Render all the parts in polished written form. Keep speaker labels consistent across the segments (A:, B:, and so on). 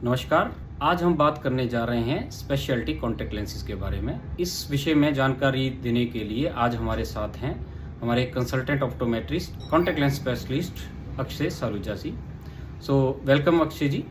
A: नमस्कार। आज हम बात करने जा रहे हैं स्पेशलिटी कॉन्टैक्ट लेंसेज के बारे में। इस विषय में जानकारी देने के लिए आज हमारे साथ हैं हमारे consultant optometrist contact lens specialist Akshay Saluja ji. So welcome Akshay ji.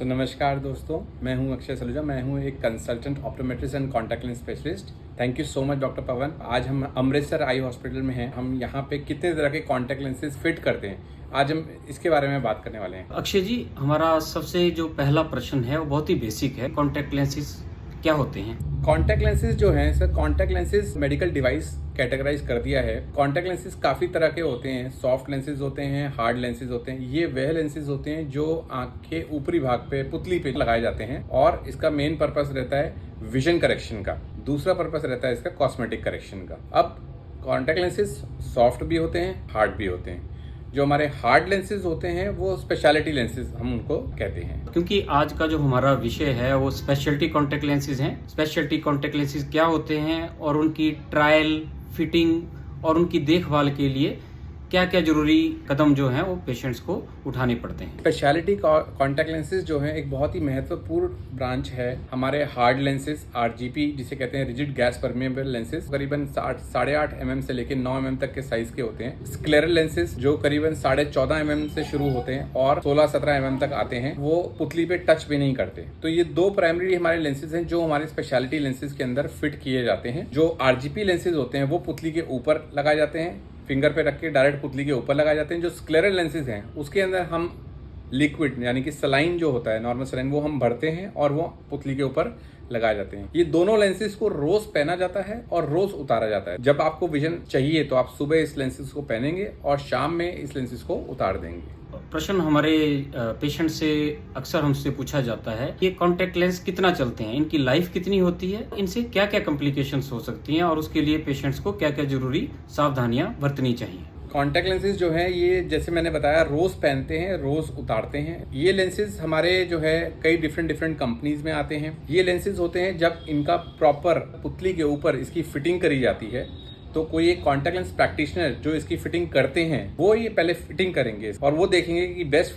B: नमस्कार दोस्तों, मैं हूं अक्षय सलूजा। मैं हूं एक consultant optometrist and contact lens specialist. Thank you so much doctor Pawan. आज हम अमृतसर आई हॉस्पिटल में हैं। हम यहाँ पे कितने तरह के कॉन्टैक्ट लेंसेज फिट करते हैं, आज हम इसके बारे में बात करने वाले हैं।
A: अक्षय जी, हमारा सबसे जो पहला प्रश्न है वो बहुत ही बेसिक है। कॉन्टैक्ट लेंसेज क्या होते हैं?
B: कॉन्टैक्ट लेंसेज जो हैं sir, contact lenses medical device categorise कर दिया है। कॉन्टैक्ट लेंसेज काफ़ी तरह के होते हैं। सॉफ्ट लेंसेज होते हैं, हार्ड लेंसेज होते हैं। ये वह लेंसेज होते हैं जो आंख के ऊपरी भाग पे, पुतली पे लगाए जाते हैं और इसका मेन पर्पस रहता है विजन करेक्शन का। दूसरा पर्पस रहता है इसका कॉस्मेटिक करेक्शन का। अब कॉन्टैक्ट लेंसेज सॉफ्ट भी होते हैं, हार्ड भी होते हैं। जो हमारे हार्ड लेंसेज होते हैं वो स्पेशलिटी लेंसेज हम उनको कहते हैं।
A: क्योंकि आज का जो हमारा विषय है वो स्पेशलिटी कॉन्टैक्ट लेंसेज हैं। स्पेशलिटी कॉन्टैक्ट लेंसेज क्या होते हैं और उनकी ट्रायल, फिटिंग और उनकी देखभाल के लिए क्या क्या जरूरी कदम जो हैं वो पेशेंट्स को उठाने पड़ते हैं।
B: स्पेशलिटी कॉन्टैक्ट लेंसेज जो है एक बहुत ही महत्वपूर्ण ब्रांच है। हमारे हार्ड लेंसेज RGP जिसे कहते हैं रिजिड गैस परमेबल लेंसेज, करीबन 8.5 mm से लेकर 9 mm तक के साइज के होते हैं। स्क्लेरल लेंसेज जो करीबन 14.5 mm से शुरू होते हैं और 16-17 mm तक आते हैं, वो पुतली पे टच भी नहीं करते। तो ये दो प्राइमरी हमारे लेंसेज हैं जो हमारे स्पेशलिटी लेंसेज के अंदर फिट किए जाते हैं। जो RGP लेंसेज होते हैं वो पुतली के ऊपर लगाए जाते हैं, फिंगर पे रख के डायरेक्ट पुतली के ऊपर लगाए जाते हैं। जो स्क्लेरल लेंसेज हैं उसके अंदर हम लिक्विड यानी कि सलाइन जो होता है, नॉर्मल सलाइन, वो हम भरते हैं और वो पुतली के ऊपर लगाए जाते हैं। ये दोनों लेंसेज को रोज पहना जाता है और रोज उतारा जाता है। जब आपको विजन चाहिए तो आप सुबह इस लेंसेज को पहनेंगे और शाम में इस लेंसेज को उतार देंगे।
A: प्रश्न हमारे पेशेंट से अक्सर हमसे पूछा जाता है कि कॉन्टैक्ट लेंस कितना चलते हैं, इनकी लाइफ कितनी होती है, इनसे क्या क्या कॉम्प्लिकेशंस हो सकती हैं और उसके लिए पेशेंट्स को क्या क्या जरूरी सावधानियां बरतनी चाहिए।
B: कॉन्टैक्ट लेंसेज जो है ये जैसे मैंने बताया रोज पहनते हैं, रोज उतारते हैं। ये लेंसेज हमारे जो है कई डिफरेंट कंपनीज में आते हैं। ये लेंसेज होते हैं जब इनका प्रॉपर पुतली के ऊपर इसकी फिटिंग करी जाती है तो कोई एक कॉन्टैक्ट लेंस प्रैक्टिशनर जो इसकी फिटिंग करते हैं वो ये पहले फिटिंग करेंगे और वो देखेंगे कि बेस्ट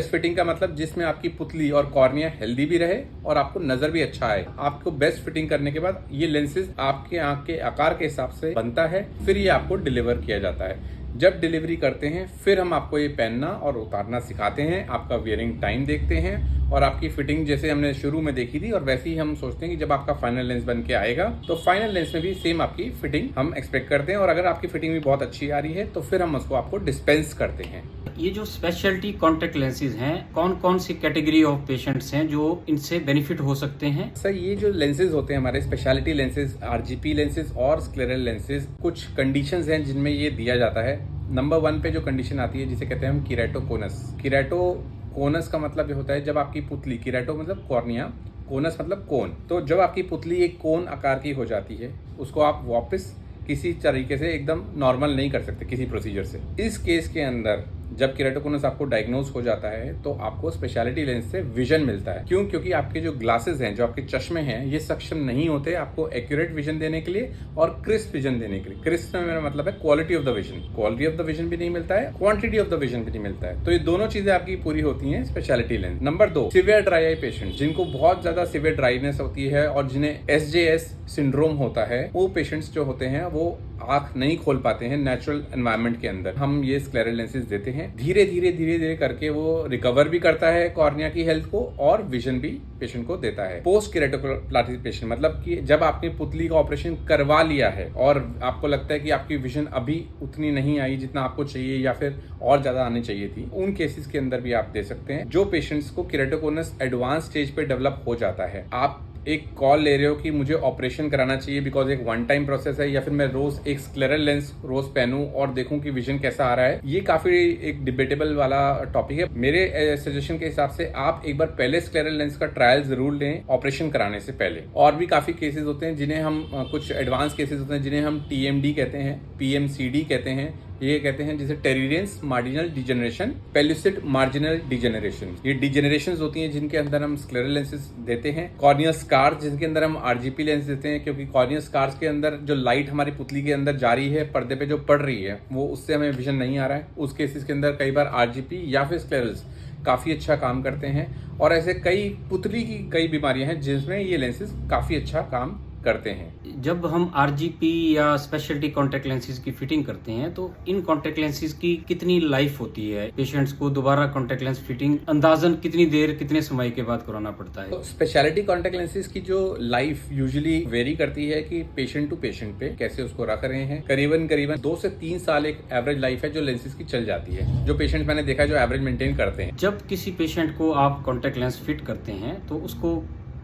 B: फिटिंग का मतलब जिसमें आपकी पुतली और कॉर्निया हेल्दी भी रहे और आपको नजर भी अच्छा आए। आपको बेस्ट फिटिंग करने के बाद ये लेंसेज आपके आंख के आकार के हिसाब से बनता है, फिर ये आपको डिलीवर किया जाता है। जब डिलीवरी करते हैं फिर हम आपको ये पहनना और उतारना सिखाते हैं, आपका वियरिंग टाइम देखते हैं और आपकी फिटिंग जैसे हमने शुरू में देखी थी और वैसे ही हम सोचते हैं कि जब आपका फाइनल लेंस बन के आएगा तो फाइनल लेंस में भी सेम आपकी फिटिंग हम एक्सपेक्ट करते हैं। और अगर आपकी फिटिंग भी बहुत अच्छी आ रही है तो फिर हम उसको आपको डिस्पेंस करते हैं।
A: ये जो स्पेशलिटी कॉन्टैक्ट लेंसेज हैं, कौन कौन सी कैटेगरी ऑफ पेशेंट्स हैं जो इनसे बेनिफिट हो सकते हैं?
B: सर, ये जो लेंसेज होते हैं हमारे स्पेशलिटी लेंसेज, RGP लेंसेज और स्क्लेरल लेंसेज, कुछ कंडीशंस हैं जिनमें ये दिया जाता है। नंबर 1 पे जो कंडीशन आती है जिसे कहते हैं हम कीरेटोकोनस। कीरेटोकोनस का मतलब ये होता है जब आपकी पुतली, कीरेटो मतलब कॉर्निया, कोनस मतलब कोन, तो जब आपकी पुतली एक कोन आकार की हो जाती है उसको आप वापस किसी तरीके से एकदम नॉर्मल नहीं कर सकते किसी प्रोसीजर से। इस केस के अंदर जब केराटोकोनस आपको डायग्नोज हो जाता है तो आपको स्पेशलिटी लेंस से विजन मिलता है। क्यों? क्योंकि आपके जो ग्लासेस हैं, जो आपके चश्मे हैं, ये सक्षम नहीं होते आपको एक्यूरेट विजन देने के लिए और क्रिस्प विजन देने के लिए। क्रिस्प में मेरा मतलब है quality of the vision. Quality of the vision भी नहीं मिलता है, क्वांटिटी ऑफ द विजन भी नहीं मिलता है। तो ये दोनों चीजें आपकी पूरी होती हैं speciality lens. Number 2, severe dry eye patient, जिनको बहुत ज्यादा सिवियर ड्राइनेस होती है और जिन्हें SJS सिंड्रोम होता है, वो पेशेंट्स जो होते हैं वो आंख नहीं खोल पाते हैं नेचुरल एनवायरनमेंट के अंदर, हम ये स्क्लेरल लेंसेज देते हैं। धीरे धीरे करके वो रिकवर भी करता है कॉर्निया की हेल्थ को और विजन भी पेशेंट को देता है। पोस्ट केराटोप्लाटी पेशेंट मतलब कि जब आपने पुतली का ऑपरेशन करवा लिया है और आपको लगता है कि आपकी विजन अभी उतनी नहीं आई जितना आपको चाहिए या फिर और ज्यादा आनी चाहिए थी, उन केसेस के अंदर भी आप दे सकते हैं। जो पेशेंट्स को केराटोकोनस एडवांस स्टेज पे डेवलप हो जाता है, आप एक कॉल ले रहे हो कि मुझे ऑपरेशन कराना चाहिए बिकॉज एक वन टाइम प्रोसेस है, या फिर मैं रोज एक स्क्लेरल लेंस रोज पहनूं और देखूं कि विजन कैसा आ रहा है, ये काफी एक डिबेटेबल वाला टॉपिक है। मेरे सजेशन के हिसाब से आप एक बार पहले स्क्लेरल लेंस का ट्रायल जरूर लें ऑपरेशन कराने से पहले। और भी काफी केसेस होते हैं जिन्हें हम कुछ एडवांस केसेस होते हैं जिन्हें हम TMD कहते हैं, PMCD कहते हैं, ये कहते हैं जिसे टेरिडियंस मार्जिनल डिजेनरेशन, पेल्यूसिड मार्जिनल डिजेनरेशन। ये डिजेनरेशंस होती हैं जिनके अंदर हम स्क्लेरल लेंसेज देते हैं। कॉर्नियल स्कार्स जिनके अंदर हम RGP लेंस देते हैं, क्योंकि कॉर्नियल स्कार्स के अंदर जो लाइट हमारी पुतली के अंदर जा रही है, पर्दे पे जो पड़ रही है, वो उससे हमें विजन नहीं आ रहा है। उस केसेस के अंदर कई बार RGP या फिर स्क्लेरल्स काफ़ी अच्छा काम करते हैं। और ऐसे कई पुतली की कई बीमारियां हैं जिसमें ये लेंसेज काफ़ी अच्छा काम करते हैं।
A: जब हम RGP या स्पेशलिटी कॉन्टैक्ट लेंसेज की फिटिंग करते हैं तो इन कॉन्टैक्ट लेंसेज की कितनी लाइफ होती है? पेशेंट्स को दोबारा कॉन्टैक्ट लेंस फिटिंग अंदाजन कितनी देर कितने समय के बाद कराना पड़ता है?
B: तो स्पेशलिटी कॉन्टैक्ट लेंसेज की जो लाइफ यूजुअली वेरी करती है कि पेशेंट टू पेशेंट पे कैसे उसको रख रहे हैं। करीबन 2 से 3 साल एक एवरेज लाइफ है जो लेंसेज की चल जाती है, जो पेशेंट मैंने देखा है जो एवरेज मेंटेन करते हैं।
A: जब किसी पेशेंट को आप कॉन्टैक्ट लेंस फिट करते हैं तो उसको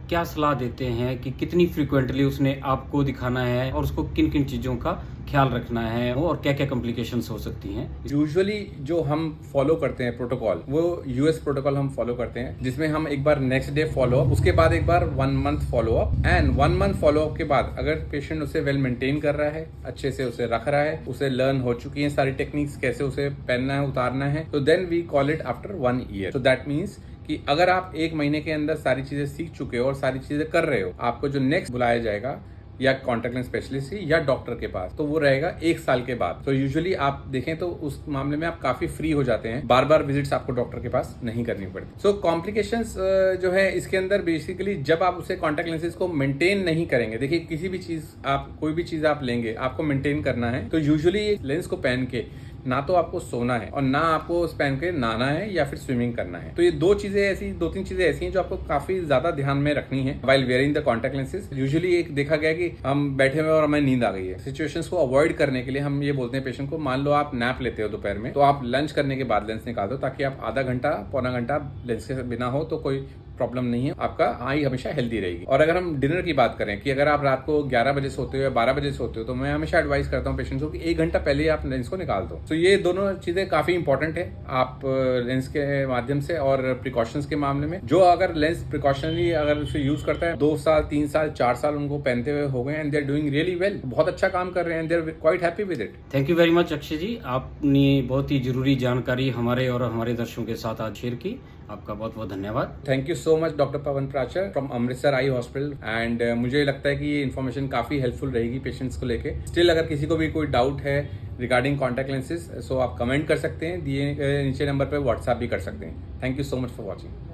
A: क्या सलाह देते हैं कि कितनी फ्रीक्वेंटली उसने आपको दिखाना है और उसको किन किन चीज़ों का ख्याल रखना है और क्या क्या कॉम्प्लिकेशंस हो सकती हैं?
B: यूजुअली जो हम फॉलो करते हैं प्रोटोकॉल, वो यूएस प्रोटोकॉल हम फॉलो करते हैं, जिसमें हम एक बार नेक्स्ट डे फॉलो अप, उसके बाद एक बार 1 month follow up, and 1 month follow up के बाद अगर पेशेंट उसे वेल मेंटेन कर रहा है, अच्छे से उसे रख रहा है, उसे लर्न हो चुकी है सारी टेक्निक्स कैसे उसे पहनना है उतारना है, तो then we call it after 1 year. So that means कि अगर आप 1 महीने के अंदर सारी चीजें सीख चुके हो और सारी चीजें कर रहे हो, आपको जो नेक्स्ट बुलाया जाएगा या कॉन्टैक्ट लेंस स्पेशलिस्ट या डॉक्टर के पास, तो वो रहेगा 1 साल के बाद। तो यूजुअली आप देखें तो उस मामले में आप काफी फ्री हो जाते हैं, बार बार विजिट्स आपको डॉक्टर के पास नहीं करनी पड़ती। सो कॉम्प्लिकेशंस जो है इसके अंदर बेसिकली जब आप उसे कॉन्टैक्ट लेंसेज को मेंटेन नहीं करेंगे, देखिए किसी भी चीज आप कोई भी चीज आप लेंगे आपको मेंटेन करना है, तो यूजुअली लेंस को पहन के ना तो आपको सोना है और ना आपको उस पहन के नहाना है या फिर स्विमिंग करना है। तो ये 2 3 चीजें ऐसी हैं जो आपको काफी ज्यादा ध्यान में रखनी है while wearing the contact lenses. Usually एक देखा गया कि हम बैठे हुए और हमें नींद आ गई है, सिचुएशंस को अवॉइड करने के लिए हम ये बोलते हैं पेशेंट को, मान लो आप नैप लेते हो दोपहर में, तो आप लंच करने के बाद लेंस निकाल दो ताकि आप आधा घंटा पौना घंटा लेंस के बिना हो तो कोई प्रॉब्लम नहीं है, आपका आई हमेशा हेल्दी रहेगी। और अगर हम डिनर की बात करें कि अगर आप रात को 11 बजे सोते हो या 12 बजे सोते हो, तो मैं हमेशा एडवाइस करता हूँ पेशेंट्स को कि 1 घंटा पहले ही आप लेंस को निकाल दो। तो ये दोनों चीजें काफी इंपॉर्टेंट है आप लेंस के माध्यम से और प्रिकॉशंस के मामले में। जो अगर लेंस प्रिकॉशनरी अगर उसे यूज करता है, 2 साल 3 साल 4 साल उनको पहनते हुए हो गए and they are doing really well, बहुत अच्छा काम कर रहे हैं, they are quite happy with it.
A: Thank you very much Akshay ji, आपने बहुत ही जरूरी जानकारी हमारे और हमारे दर्शकों के साथ आज शेयर की। आपका बहुत बहुत धन्यवाद।
B: Thank you so much doctor Pawan Prachar from Amritsar eye hospital, and मुझे लगता है कि ये इन्फॉर्मेशन काफ़ी हेल्पफुल रहेगी पेशेंट्स को लेके। स्टिल अगर किसी को भी कोई डाउट है रिगार्डिंग कॉन्टैक्ट लेंसेज, सो आप कमेंट कर सकते हैं, दिए नीचे नंबर पर व्हाट्सएप भी कर सकते हैं। Thank you so much for watching.